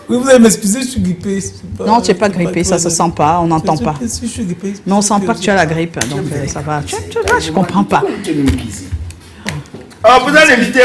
Oui, vous allez m'excuser, je suis grippé. Non, tu n'es pas grippé, ça ne se sent pas, on n'entend pas. Je suis grippé. Mais on ne sent pas que tu as la grippe, donc ça va. Là, je ne comprends pas. Ah, vous allez l'inviter.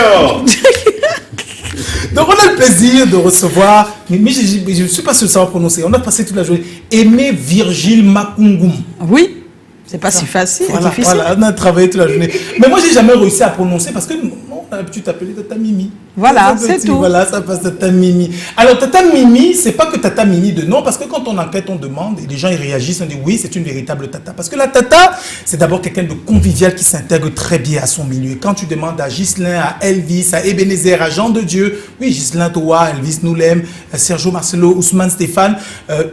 Donc on a le plaisir de recevoir, mais je ne suis pas sûr de savoir prononcer, on a passé toute la journée, Aimé Virgile Makungum. Oui. C'est pas si facile, Voilà, c'est difficile. voilà, on a travaillé toute la journée. Mais moi, j'ai jamais réussi à prononcer parce que on a l'habitude d'appeler Tata Mimi. Voilà, c'est tout. Voilà, ça passe Tata Mimi. Alors, Tata Mimi, c'est pas que Tata Mimi de nom, parce que quand on enquête, on demande, et les gens ils réagissent, on dit oui, c'est une véritable Tata. Parce que la Tata, c'est d'abord quelqu'un de convivial qui s'intègre très bien à son milieu. Et quand tu demandes à Ghislain, à Elvis, à Ebenezer, à Jean de Dieu, oui, Ghislain Toa, Elvis Noulem, Sergio Marcelo, Ousmane Stéphane,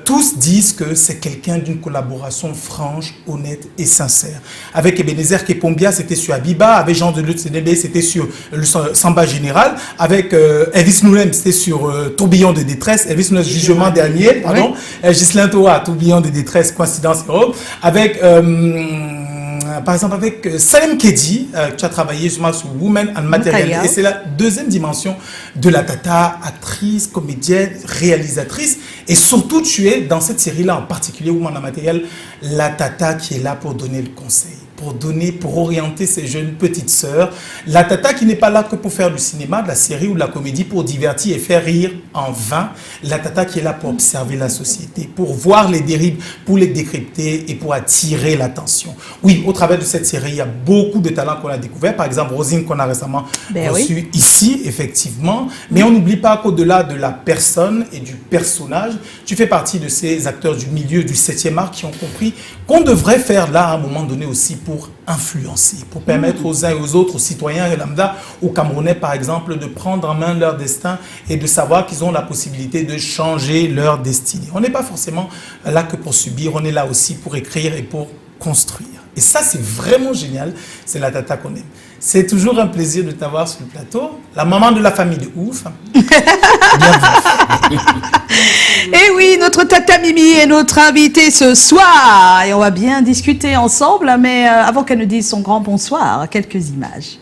tous disent que c'est quelqu'un d'une collaboration franche, honnête et sincère. Avec Ebenezer Kepombia, c'était sur Abiba. Avec Jean de Dieu, c'était sur le Samba Général. Avec Elvis Noulem, c'était sur Tourbillon de détresse. Elvis Noulem, Jugement dernier, pardon. Oui. Ghislain Toa, Tourbillon de détresse, Coïncidence Europe. Avec... par exemple, avec Salem Kedi, tu as travaillé justement sur Women and Material. Et c'est la deuxième dimension de la Tata, actrice, comédienne, réalisatrice. Et surtout, tu es dans cette série-là, en particulier Women and Material, la Tata qui est là pour donner le conseil, pour orienter ses jeunes petites sœurs. La Tata qui n'est pas là que pour faire du cinéma, de la série ou de la comédie, pour divertir et faire rire en vain. La Tata qui est là pour observer la société, pour voir les dérives, pour les décrypter et pour attirer l'attention. Oui, au travers de cette série, il y a beaucoup de talents qu'on a découverts. Par exemple, Rosine qu'on a récemment reçue ici, effectivement. Mais on n'oublie pas qu'au-delà de la personne et du personnage, tu fais partie de ces acteurs du milieu du 7e art qui ont compris qu'on devrait faire là, à un moment donné aussi, pour influencer, pour permettre aux uns et aux autres, aux citoyens et lambda, aux Camerounais par exemple, de prendre en main leur destin et de savoir qu'ils ont la possibilité de changer leur destinée. On n'est pas forcément là que pour subir, on est là aussi pour écrire et pour construire. Et ça, c'est vraiment génial, c'est la Tata qu'on aime. C'est toujours un plaisir de t'avoir sur le plateau. La maman de la famille de ouf. Et oui, notre Tata Mimi est notre invitée ce soir. Et on va bien discuter ensemble. Mais avant qu'elle nous dise son grand bonsoir, quelques images.